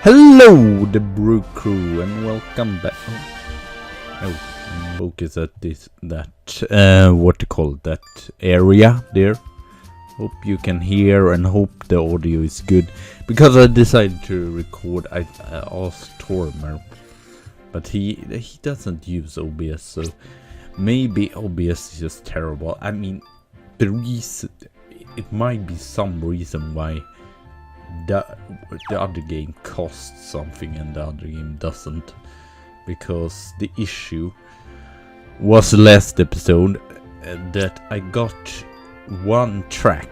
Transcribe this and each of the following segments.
Hello, the Brew Crew, and welcome back. Focus at that area there. Hope you can hear and hope the audio is good. Because I decided to record, I asked Tormer, but he doesn't use OBS, so maybe OBS is just terrible. I mean, it might be some reason why the other game costs something and the other game doesn't, because the issue was last episode that I got one track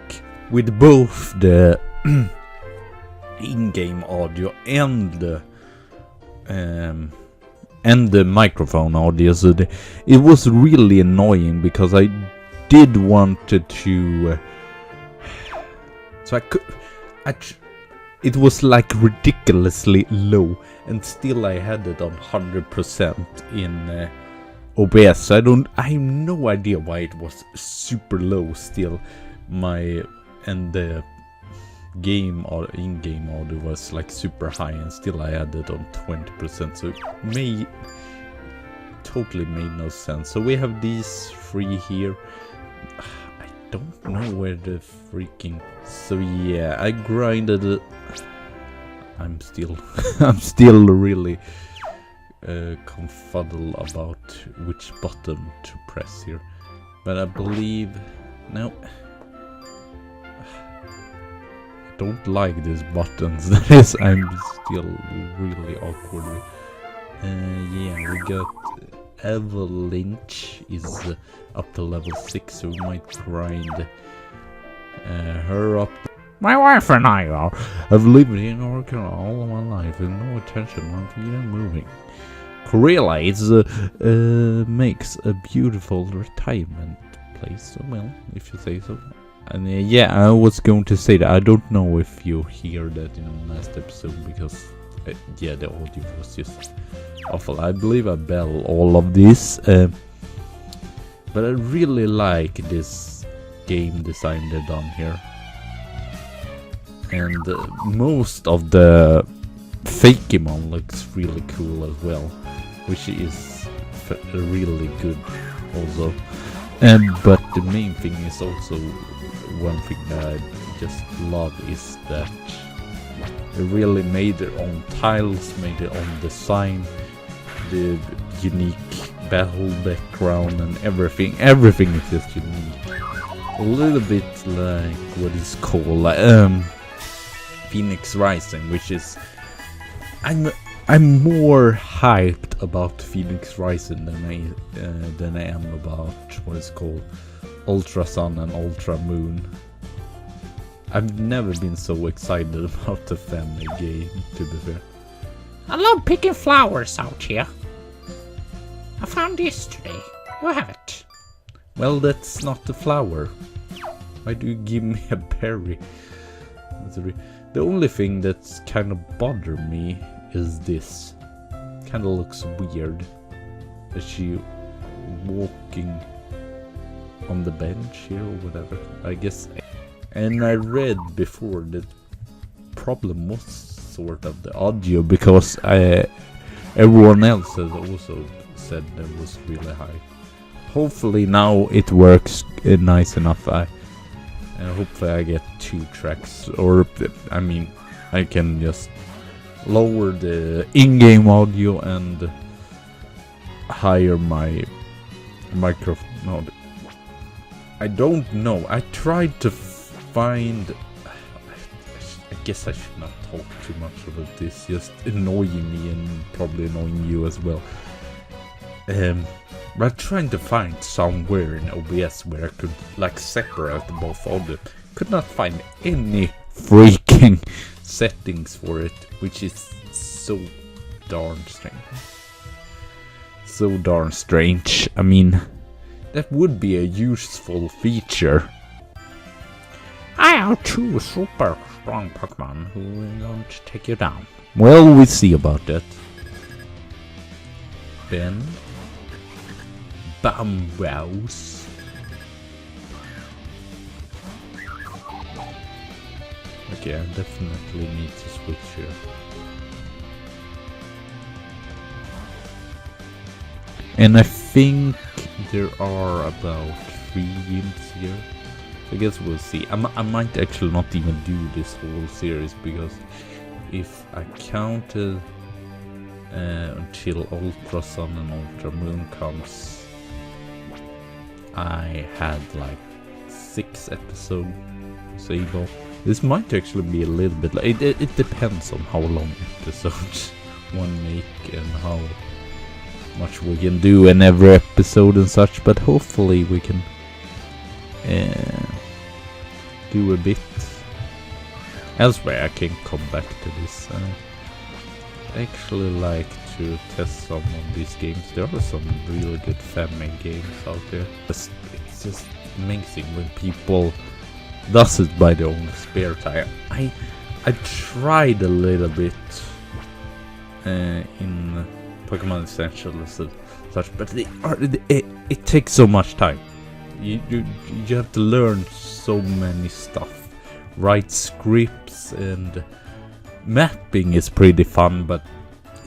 with both the in-game audio and the microphone audio, so it was really annoying because I did wanted to it was like ridiculously low, and still I had it on 100% in OBS. I have no idea why it was super low still. And the game or in-game audio was like super high, and still I had it on 20%. So it totally made no sense. So we have these three here. I don't know where the freaking. So yeah, I grinded it. I'm still really confuddled about which button to press here, but I believe no. I don't like these buttons. That is, I'm still really awkward with. Yeah, we got Avalanche is up to level 6, so we might grind her up. My wife and I have lived in Oregon all of my life with no attention on even moving. Korea makes a beautiful retirement place. Well, if you say so. And yeah, I was going to say that I don't know if you hear that in the last episode, because yeah, the audio was just awful. I believe I bell all of this, but I really like this game design they've done here. And most of the Fakemon looks really cool as well, which is really good also. But the main thing is also one thing that I just love is that they really made their own tiles, made their own design, the unique battle background and everything. Everything is just unique. A little bit like what is called Phoenix Rising, which is I'm more hyped about Phoenix Rising than I am about what is called Ultra Sun and Ultra Moon. I've never been so excited about the family game, to be fair. I love picking flowers out here. I found this today. You have it. Well, that's not a flower. Why do you give me a berry? The only thing that's kind of bothered me is this. Kind of looks weird. Is she walking on the bench here or whatever? I guess. And I read before that problem was sort of the audio, because everyone else has also said that was really high. Hopefully now it works nice enough. Hopefully I get 2 tracks, or I mean, I can just lower the in-game audio and higher my microphone. No, I don't know. I tried to find. I guess I should not talk too much about this. Just annoying me and probably annoying you as well. But I'm trying to find somewhere in OBS where I could like separate both of them. Could not find any freaking settings for it, which is so darn strange. So darn strange. I mean, that would be a useful feature. I have 2 super strong Pokemon who are going to take you down. Well, we'll see about that. Ben. Bamwows. Okay, I definitely need to switch here. And I think there are about 3 gyms here. I guess we'll see. I might actually not even do this whole series, because if I counted until Ultra Sun and Ultra Moon comes, I had like 6 episodes able. This might actually be a little bit like it depends on how long episodes one make and how much we can do in every episode and such, but hopefully we can do a bit elsewhere. I can come back to this. I actually like to test some of these games. There are some really good fan-made games out there. It's just amazing when people does it by their own spare time. I tried a little bit in Pokemon Essentials and such, but it takes so much time. You have to learn so many stuff, write scripts, and mapping is pretty fun, but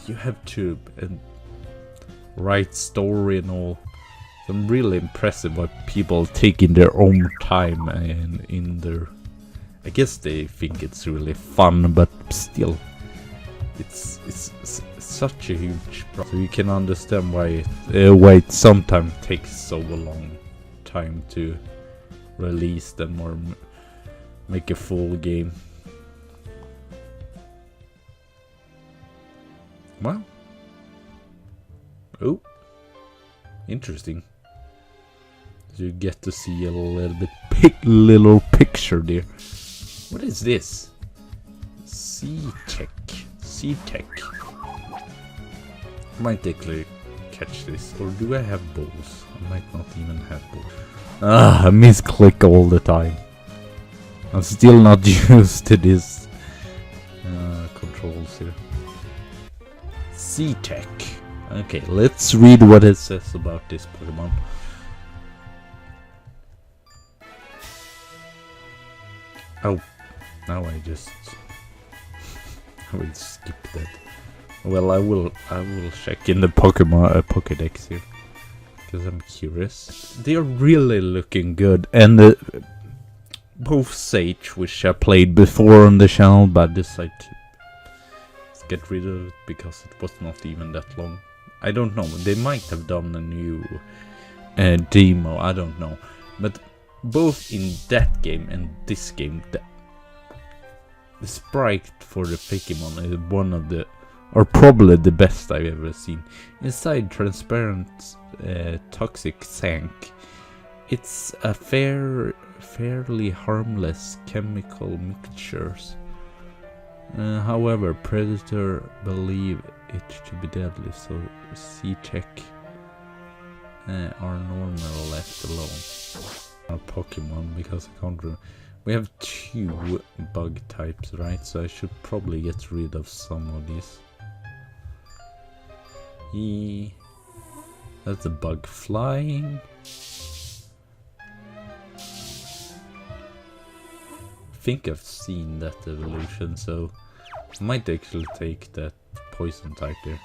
you have to write story and all. So I'm really impressed by people taking their own time and in their. I guess they think it's really fun, but still, it's such a huge problem. So you can understand why it sometimes takes so long time to release them or make a full game. Well, oh, interesting. So you get to see a little bit little picture there. What is this? C-Tech. Might actually catch this, or do I have balls? I might not even have balls. I misclick all the time. I'm still not used to this controls here. C-Tech. Okay, let's read what it says about this Pokemon. Oh, now I will skip that. Well, I will check in the Pokemon Pokédex here, because I'm curious. They are really looking good, and both Sage, which I played before on the channel, but decided to get rid of it because it was not even that long. I don't know. They might have done a new demo. I don't know, but both in that game and this game, the sprite for the Pokemon is one of the, or probably the best I've ever seen. Inside transparent toxic tank, it's a fairly harmless chemical mixtures. However, Predator believe it to be deadly, so C-Tech are normal left alone. Our Pokemon, because I can't remember. We have 2 bug types, right? So I should probably get rid of some of these. That's a bug flying. I think I've seen that evolution, so I might actually take that poison type there.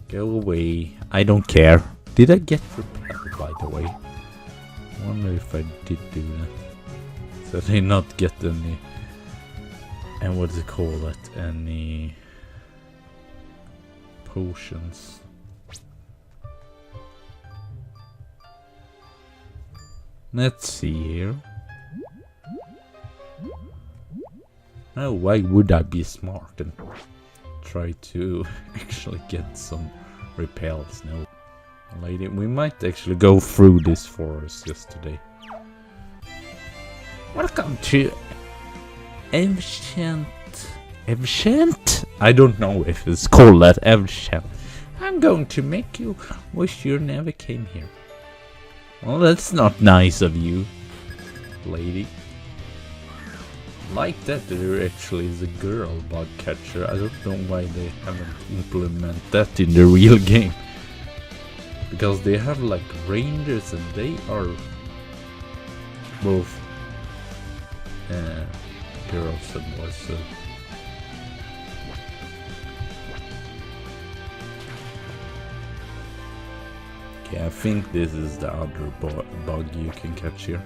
Go away. I don't care. Did I get repelled, by the way? I wonder if I did do that. So I did not get any, and what does it call that? Any potions. Let's see here. Oh, why would I be smart and try to actually get some repels? No. Lady, we might actually go through this forest just today. Welcome to Avocet. Avocet? I don't know if it's called that. Avocet. I'm going to make you wish you never came here. Well, that's not nice of you, lady. Like that, there actually is a girl bug catcher. I don't know why they haven't implemented that in the real game. Because they have like rangers and they are both girls and boys. So Okay, I think this is the other bug you can catch here.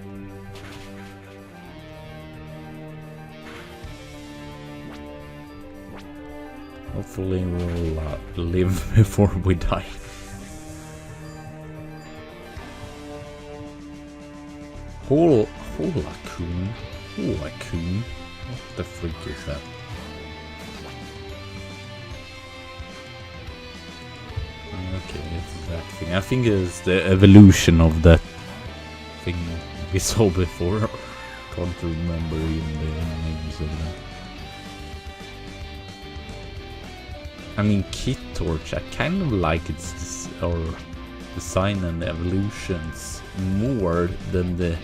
Hopefully we'll live before we die. Holacoon? Holacoon? What the freak is that? Okay, it's that thing. I think it's the evolution of that thing we saw before. Can't remember even the names of them. I mean, Kit Torch, I kind of like its or design and evolutions more than the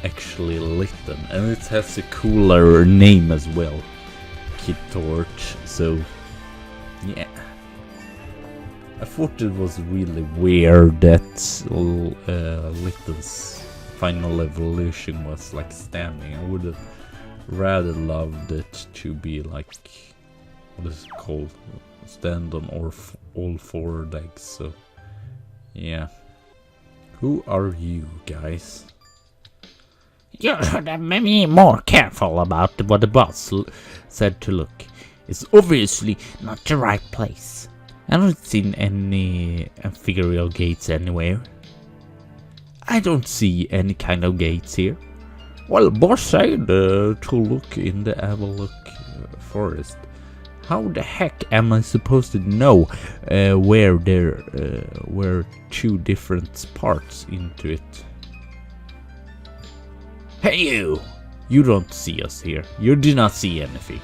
actually Litten, and it has a cooler name as well, Kit Torch. So yeah, I thought it was really weird that Litten's final evolution was like standing. I would have rather loved it to be like, what is it called? Stand on all four legs. So yeah. Who are you guys? You should be more careful about what the boss said to look. It's obviously not the right place. I don't see any amphibial gates anywhere. I don't see any kind of gates here. Well, boss said to look in the Avocet forest. How the heck am I supposed to know where there were two different parts into it? Hey you! You don't see us here. You do not see anything.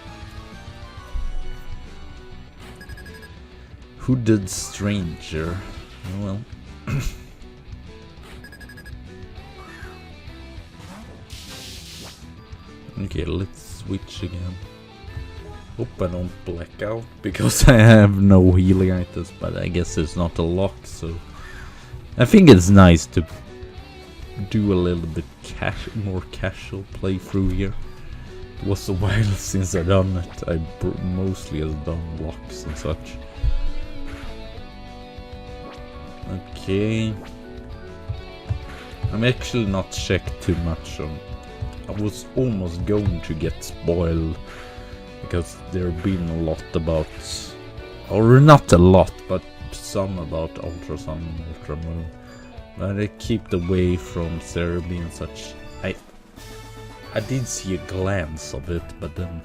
Hooded stranger. Well. Okay, let's switch again. Hope I don't black out because I have no healing items, but I guess it's not a lock, so I think it's nice to do a little bit more casual playthrough here. It was a while since I done it. I mostly have done locks and such. Okay. I'm actually not checked too much on. I was almost going to get spoiled because there have been a lot about, or not a lot, but some about Ultra Sun and Ultra Moon. But I keep away from Cerebi and such. I did see a glance of it, but then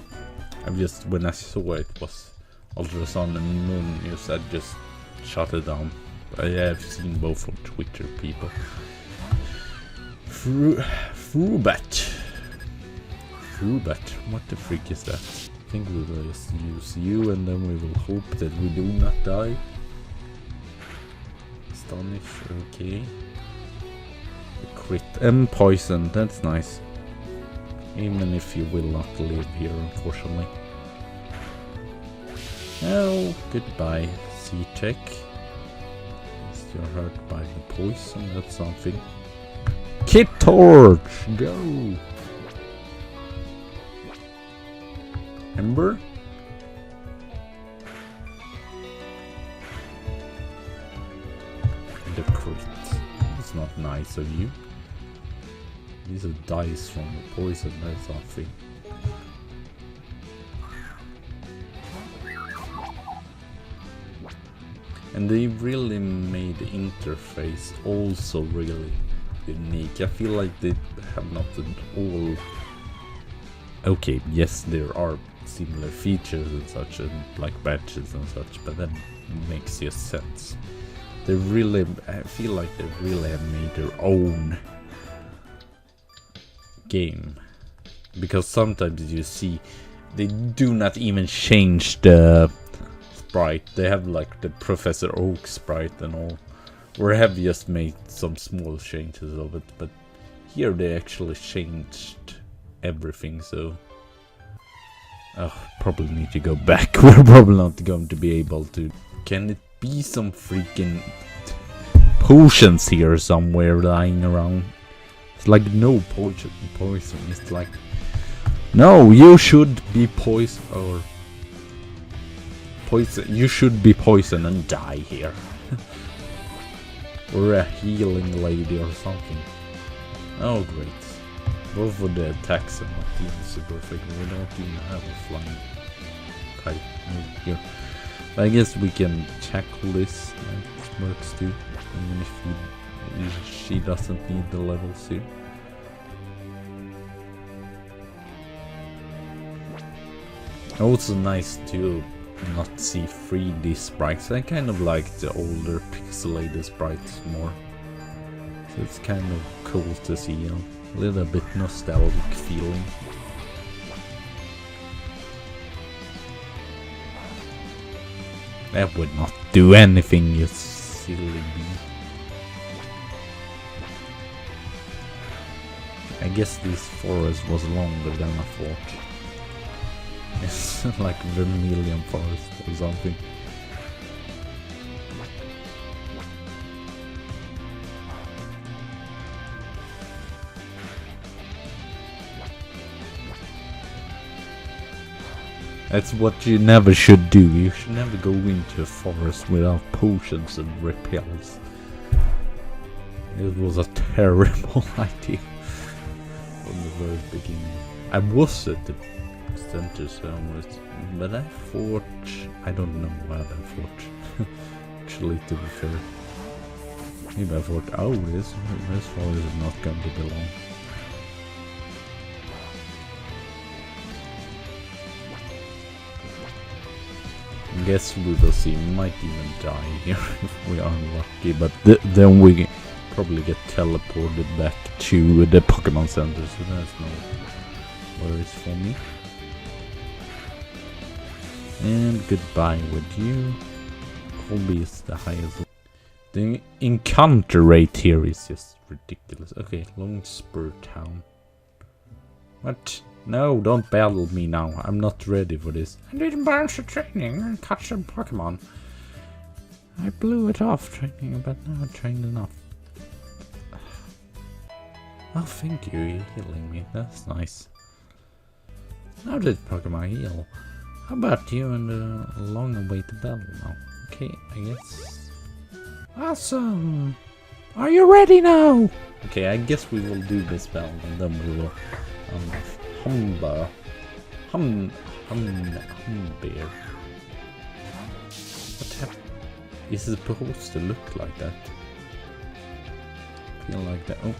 I just, when I saw it was Ultra Sun and Moon news, I just shut it down. I have seen both on Twitter, people. Frubat. What the freak is that? I think we will just use you, and then we will hope that we do not die. Astonish, okay. The crit and poison, that's nice. Even if you will not live here, unfortunately. Oh, goodbye, C-Tech. You're hurt by the poison, that's something. Kit Torch, go! Ember? The crit. It's not nice of you. These are dice from the poison, that's something. And they really made the interface also really unique. I feel like they have not at all. Okay, yes, there are similar features and such, and like badges and such, but that makes just sense. They really, I feel like they really have made their own game, because sometimes you see they do not even change the sprite. They have like the Professor Oak sprite and all, or have just made some small changes of it, but here they actually changed everything. So probably need to go back. We're probably not going to be able to. Can it be some freaking potions here somewhere lying around? It's like no poison. It's like, no, you should be poison, or poison. You should be poison and die here. Or a healing lady or something. Oh great. Both of the attacks are not even super effective. We don't even have a flying type move here. But I guess we can tackle this like works too. Even if she doesn't need the levels here. Also nice to not see 3D sprites. I kind of like the older pixelated sprites more. So it's kind of cool to see, you know, a little bit nostalgic feeling. That would not do anything, you silly bee. I guess this forest was longer than I thought. It's like Vermilion Forest or something. That's what you never should do. You should never go into a forest without potions and repels. It was a terrible idea from the very beginning. I was at the center somewhere, but I thought, I don't know what I thought. Actually, to be fair, maybe I thought, oh, this forest is not going to be long. Guess we will see. We might even die here if we are unlucky, but then we probably get teleported back to the Pokemon Center, so there's no worries for me. And goodbye with you. Colby is the highest. The encounter rate here is just ridiculous. Okay, Long Spur Town. What? No, don't battle me now. I'm not ready for this. I did a bunch of training and catch some Pokemon. I blew it off training, but now I trained enough. Oh, thank you, you're healing me. That's nice. How did Pokemon heal? How about you and the long-awaited battle now? Okay, I guess. Awesome! Are you ready now? Okay, I guess we will do this battle and then we will Humbear. Humbear. What happened? Is it supposed to look like that? Feel like that. Oh,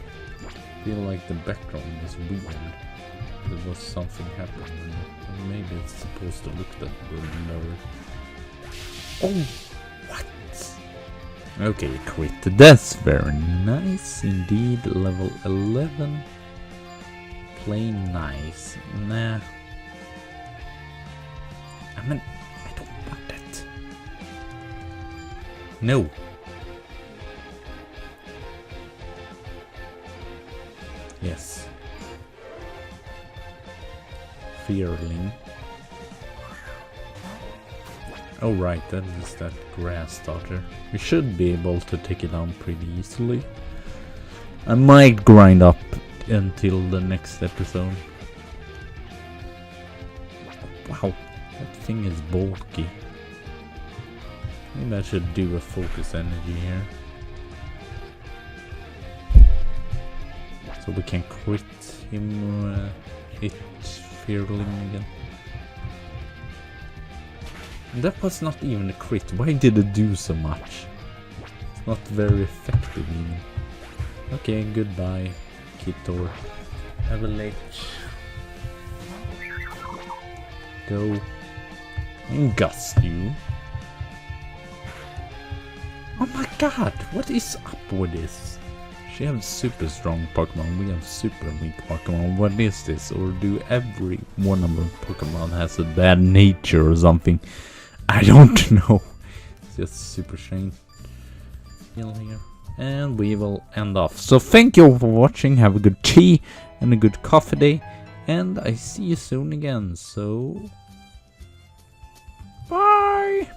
feel like the background is weird. There was something happening. Maybe it's supposed to look that blurry. Oh, what? Okay, quit. That's very nice indeed. Level 11. Play nice. Nah. I mean, I don't want that. No. Yes. Fearling. Oh right, that is that grass starter. We should be able to take it down pretty easily. I might grind up until the next episode. Wow, that thing is bulky. Maybe I should do a focus energy here. So we can crit him or hit Fearling again. And that was not even a crit. Why did it do so much? It's not very effective even. Okay, goodbye, Kitor. Have a late. Go and gust you. Oh my god, what is up with this? She has super strong Pokemon, we have super weak Pokemon. What is this? Or do every one of our Pokemon has a bad nature or something? I don't know. It's just super strange. Here. And we will end off. So thank you all for watching. Have a good tea and a good coffee day. And I see you soon again. So bye.